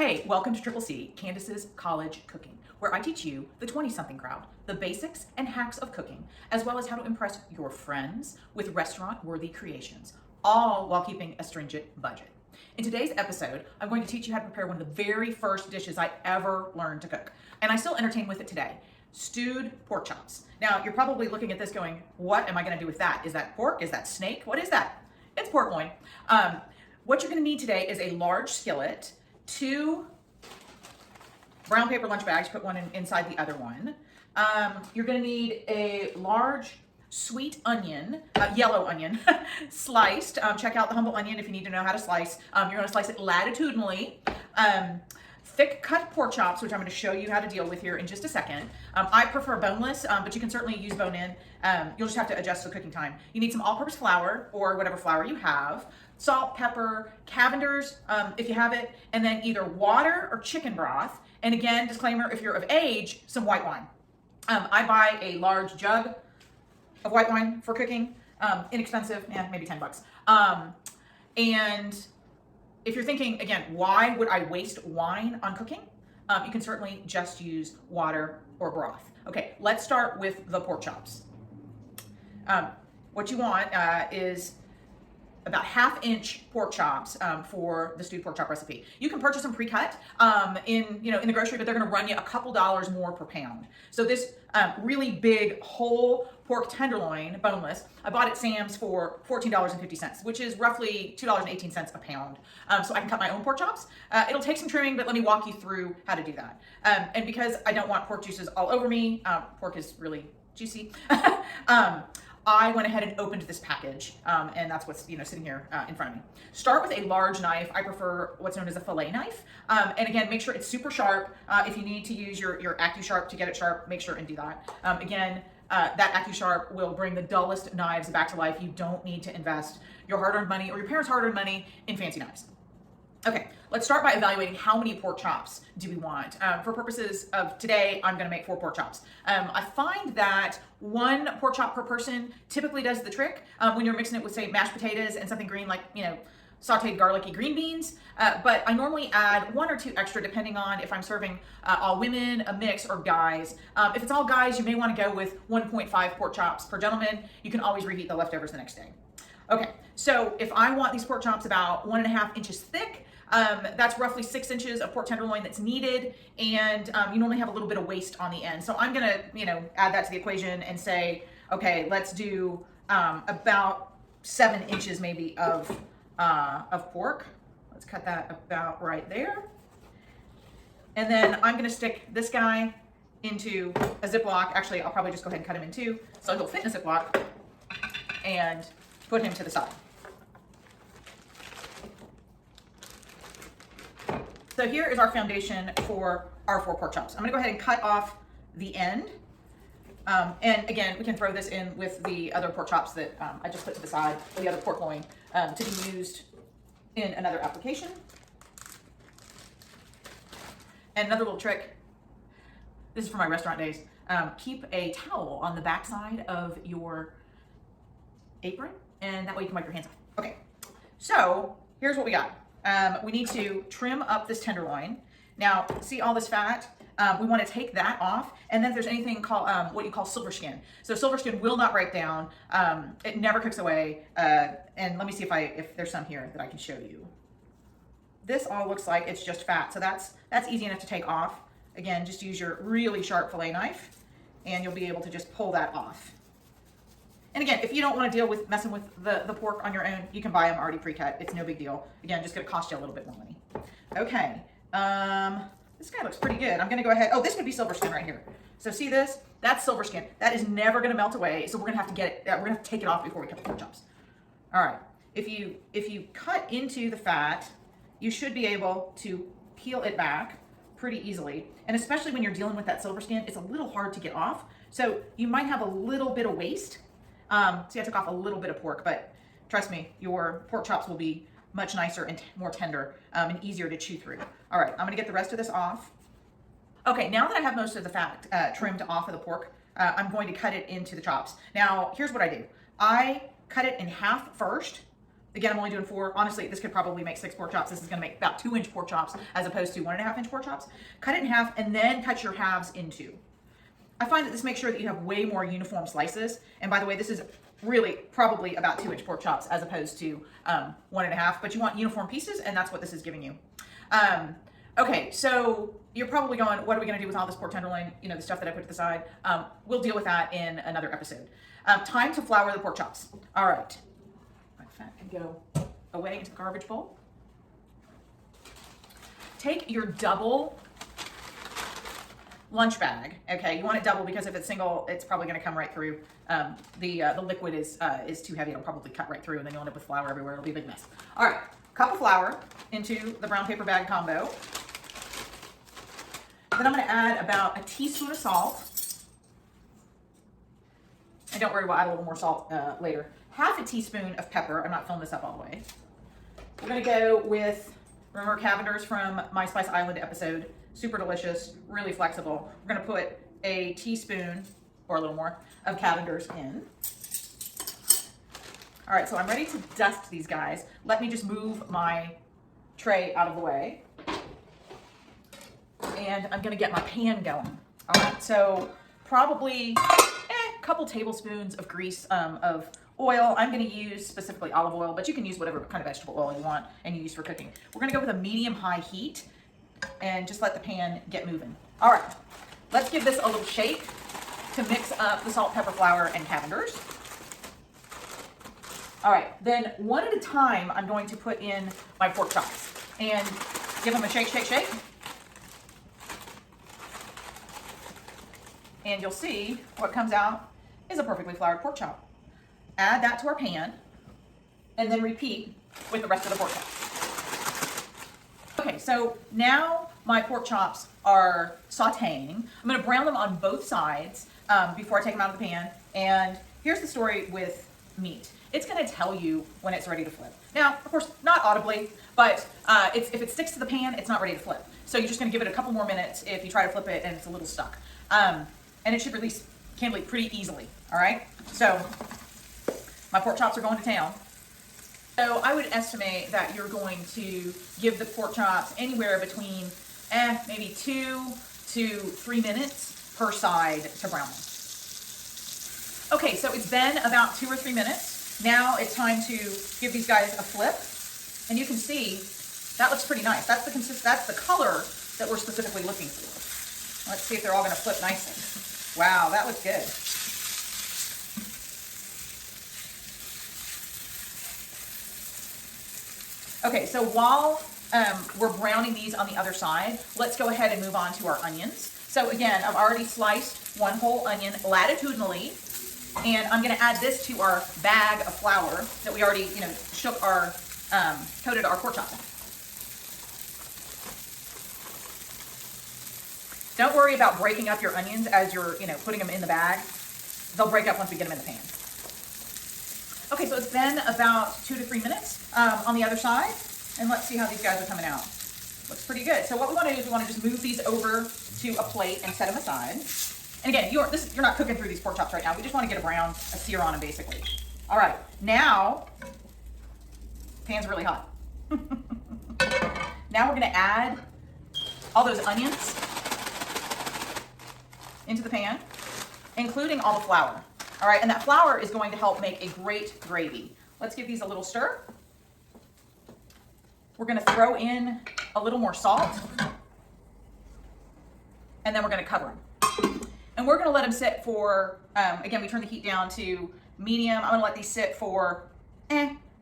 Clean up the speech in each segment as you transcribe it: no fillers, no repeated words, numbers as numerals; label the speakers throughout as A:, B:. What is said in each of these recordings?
A: Hey, welcome to Triple C, Candace's College Cooking, where I teach you, the 20-something crowd, the basics and hacks of cooking, as well as how to impress your friends with restaurant-worthy creations, all while keeping a stringent budget. In today's episode, I'm going to teach you how to prepare one of the very first dishes I ever learned to cook, and I still entertain with it today, stewed pork chops. Now, you're probably looking at this going, what am I gonna do with that? Is that pork? Is that snake? What is that? It's pork loin. What you're gonna need today is a large skillet, 2 brown paper lunch bags, put one inside the other one. You're gonna need a large sweet onion, yellow onion, sliced. Check out the humble onion if you need to know how to slice. You're gonna slice it latitudinally. Thick cut pork chops, which I'm gonna show you how to deal with here in just a second. I prefer boneless, but you can certainly use bone in. You'll just have to adjust the cooking time. You need some all-purpose flour or whatever flour you have, salt, pepper, Cavender's if you have it, and then either water or chicken broth. And again, disclaimer, if you're of age, some white wine. I buy a large jug of white wine for cooking, inexpensive, maybe $10. And if you're thinking, again, why would I waste wine on cooking? You can certainly just use water or broth. Okay, let's start with the pork chops. What you want is about 1/2-inch pork chops for the stewed pork chop recipe. You can purchase them pre-cut in the grocery, but they're going to run you a couple dollars more per pound. So this really big whole pork tenderloin, boneless, I bought at Sam's for $14.50, which is roughly $2.18 a pound. So I can cut my own pork chops. It'll take some trimming, but let me walk you through how to do that. And because I don't want pork juices all over me, pork is really juicy. I went ahead and opened this package, and that's what's sitting here in front of me. Start with a large knife. I prefer what's known as a fillet knife, and again, make sure it's super sharp. If you need to use your AccuSharp to get it sharp, make sure and do that. Again, that AccuSharp will bring the dullest knives back to life. You don't need to invest your hard-earned money or your parents' hard-earned money in fancy knives. Okay, let's start by evaluating how many pork chops do we want. For purposes of today, I'm gonna make 4 pork chops. I find that 1 pork chop per person typically does the trick when you're mixing it with, say, mashed potatoes and something green like, sauteed garlicky green beans. But I normally add 1 or 2 extra depending on if I'm serving all women, a mix, or guys. If it's all guys, you may wanna go with 1.5 pork chops per gentleman. You can always reheat the leftovers the next day. Okay, so if I want these pork chops about 1.5 inches thick, that's roughly 6 inches of pork tenderloin that's needed, and you normally have a little bit of waste on the end. So I'm gonna, add that to the equation and say, okay, let's do about 7 inches maybe of pork. Let's cut that about right there. And then I'm gonna stick this guy into a Ziploc. Actually, I'll probably just go ahead and cut him in 2, so he'll fit in a Ziploc, and put him to the side. So here is our foundation for our 4 pork chops. I'm gonna go ahead and cut off the end. And again, we can throw this in with the other pork chops that I just put to the side, or the other pork loin to be used in another application. And another little trick, this is for my restaurant days, keep a towel on the back side of your apron, and that way you can wipe your hands off. Okay, so here's what we got. We need to trim up this tenderloin. Now, see all this fat? We want to take that off, and then if there's anything called what you call silver skin. So silver skin will not break down. It never cooks away. And let me see if there's some here that I can show you. This all looks like it's just fat, so that's easy enough to take off. Again, just use your really sharp fillet knife, and you'll be able to just pull that off. And again, if you don't want to deal with messing with the pork on your own, you can buy them already pre-cut. It's no big deal. Again, just gonna cost you a little bit more money. Okay, this guy looks pretty good. I'm gonna go ahead, this would be silver skin right here. So see this? That's silver skin. That is never gonna melt away, so we're gonna have to get it, we're gonna have to take it off before we cut the pork chops. All right, if you cut into the fat, you should be able to peel it back pretty easily. And especially when you're dealing with that silver skin, it's a little hard to get off. So you might have a little bit of waste. See, I took off a little bit of pork, but trust me, your pork chops will be much nicer and more tender and easier to chew through. All right, I'm gonna get the rest of this off. Okay, now that I have most of the fat trimmed off of the pork, I'm going to cut it into the chops. Now, here's what I do. I cut it in half first, Again, I'm only doing 4. Honestly, this could probably make 6 pork chops. This is going to make about 2-inch pork chops as opposed to 1.5-inch pork chops. Cut it in half and then cut your halves in 2. I find that this makes sure that you have way more uniform slices. And by the way, this is really probably about 2-inch pork chops as opposed to 1.5. But you want uniform pieces, and that's what this is giving you. Okay, so you're probably going, what are we going to do with all this pork tenderloin? You know, the stuff that I put to the side. We'll deal with that in another episode. Time to flour the pork chops. All right. Fat can go away into the garbage bowl. Take your double lunch bag. Okay, you want it double because if it's single, it's probably going to come right through. The liquid is too heavy. It'll probably cut right through, and then you'll end up with flour everywhere. It'll be a big mess. All right, cup of flour into the brown paper bag combo. Then I'm going to add about a teaspoon of salt. And don't worry, we'll add a little more salt later. Half a teaspoon of pepper. I'm not filling this up all the way. We're going to go with, remember Cavenders from My Spice Island episode. Super delicious, really flexible. We're going to put a teaspoon or a little more of Cavenders in. All right, so I'm ready to dust these guys. Let me just move my tray out of the way. And I'm going to get my pan going. All right, so probably a couple tablespoons of grease of oil. I'm going to use specifically olive oil, but you can use whatever kind of vegetable oil you want and you use for cooking. We're going to go with a medium-high heat and just let the pan get moving. All right, let's give this a little shake to mix up the salt, pepper, flour, and Cavenders. All right, then one at a time, I'm going to put in my pork chops and give them a shake, shake, shake. And you'll see what comes out is a perfectly floured pork chop. Add that to our pan, and then repeat with the rest of the pork chops. Okay, so now my pork chops are sauteing. I'm gonna brown them on both sides before I take them out of the pan. And here's the story with meat. It's gonna tell you when it's ready to flip. Now, of course, not audibly, but if it sticks to the pan, it's not ready to flip. So you're just gonna give it a couple more minutes if you try to flip it and it's a little stuck. And it should release candidly pretty easily, all right? So my pork chops are going to town. So I would estimate that you're going to give the pork chops anywhere between maybe 2 to 3 minutes per side to brown them. Okay, so it's been about 2 or 3 minutes. Now it's time to give these guys a flip. And you can see that looks pretty nice. That's the color that we're specifically looking for. Let's see if they're all going to flip nicely. Wow, that looks good. Okay, so while we're browning these on the other side, let's go ahead and move on to our onions. So again, I've already sliced one whole onion latitudinally, and I'm going to add this to our bag of flour that we already, shook our coated our pork chops in. Don't worry about breaking up your onions as you're, putting them in the bag. They'll break up once we get them in the pan. Okay, so it's been about 2 to 3 minutes on the other side, and let's see how these guys are coming out. Looks pretty good. So what we want to do is we want to just move these over to a plate and set them aside. And again, you're not cooking through these pork chops right now. We just want to get a sear on them basically. All right, now, pan's really hot. Now we're going to add all those onions into the pan, including all the flour. All right, and that flour is going to help make a great gravy. Let's give these a little stir. We're gonna throw in a little more salt, and then we're gonna cover them. And we're gonna let them sit for, again, we turn the heat down to medium. I'm gonna let these sit for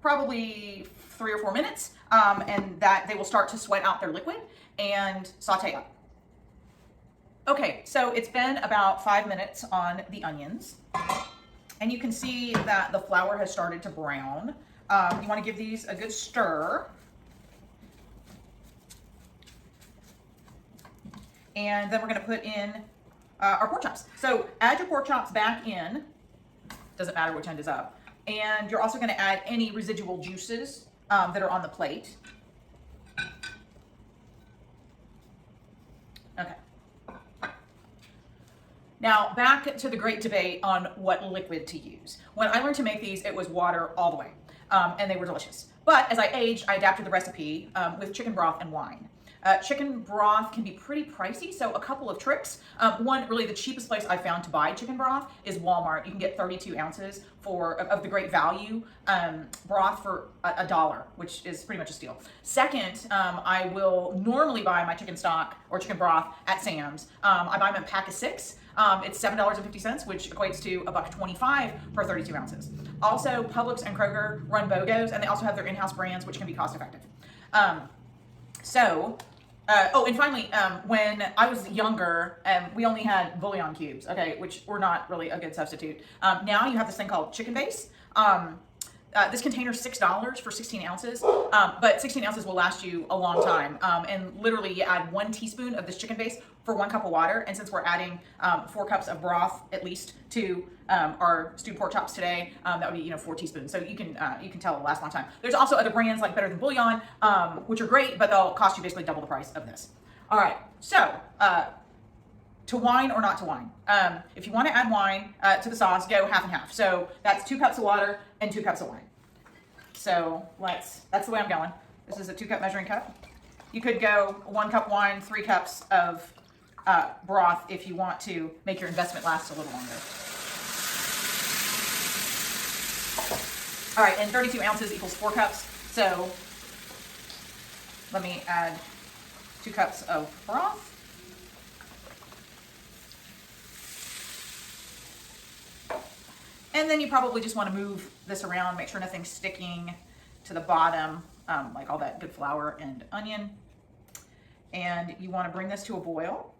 A: probably 3 or 4 minutes, and that they will start to sweat out their liquid and saute up. Okay, so it's been about 5 minutes on the onions, and you can see that the flour has started to brown. You want to give these a good stir. And then we're going to put in our pork chops. So add your pork chops back in. Doesn't matter which end is up. And you're also going to add any residual juices that are on the plate. Okay. Now, back to the great debate on what liquid to use. When I learned to make these, it was water all the way. and they were delicious. But as I aged, I adapted the recipe with chicken broth and wine. Chicken broth can be pretty pricey, so a couple of tricks. One, really the cheapest place I found to buy chicken broth is Walmart. You can get 32 ounces of the great value broth for $1, which is pretty much a steal. Second, I will normally buy my chicken stock or chicken broth at Sam's. I buy them in a pack of 6. It's $7.50, which equates to $1.25 per 32 ounces. Also, Publix and Kroger run BOGOs, and they also have their in-house brands, which can be cost effective. And finally, when I was younger, we only had bouillon cubes, okay, which were not really a good substitute. Now you have this thing called chicken base. This container is $6 for 16 ounces, but 16 ounces will last you a long time. And literally you add 1 teaspoon of this chicken base for 1 cup of water. And since we're adding 4 cups of broth at least to our stewed pork chops today, that would be 4 teaspoons. So you can tell it'll last a long time. There's also other brands like Better Than Bouillon, which are great, but they'll cost you basically double the price of this. All right, so to wine or not to wine. If you want to add wine to the sauce, go half and half. So that's 2 cups of water and 2 cups of wine. So that's the way I'm going. This is a 2-cup measuring cup. You could go 1 cup wine, 3 cups of broth if you want to make your investment last a little longer. All right, and 32 ounces equals 4 cups. So let me add 2 cups of broth. And then you probably just want to move this around, make sure nothing's sticking to the bottom, like all that good flour and onion. And you want to bring this to a boil.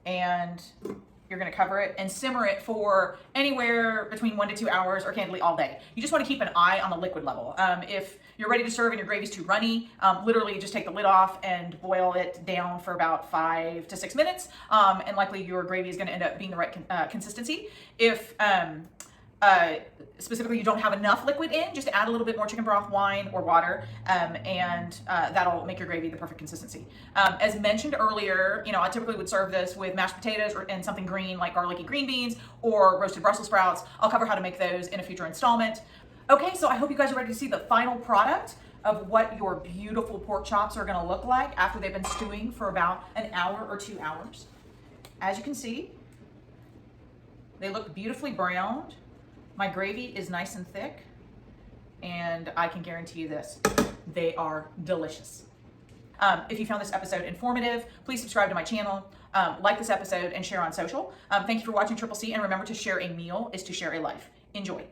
A: And you're going to cover it and simmer it for anywhere between 1 to 2 hours, or candidly all day. You just want to keep an eye on the liquid level. If you're ready to serve and your gravy's too runny, literally just take the lid off and boil it down for about 5 to 6 minutes, and likely your gravy is going to end up being the right consistency. If specifically you don't have enough liquid in, just add a little bit more chicken broth, wine, or water, and that'll make your gravy the perfect consistency. As mentioned earlier, I typically would serve this with mashed potatoes and something green like garlicky green beans or roasted Brussels sprouts. I'll cover how to make those in a future installment. Okay, so I hope you guys are ready to see the final product of what your beautiful pork chops are going to look like after they've been stewing for about an hour or 2 hours. As you can see, they look beautifully browned. My gravy is nice and thick, and I can guarantee you this, they are delicious. If you found this episode informative, please subscribe to my channel, like this episode, and share on social. Thank you for watching Triple C, and remember, to share a meal is to share a life. Enjoy.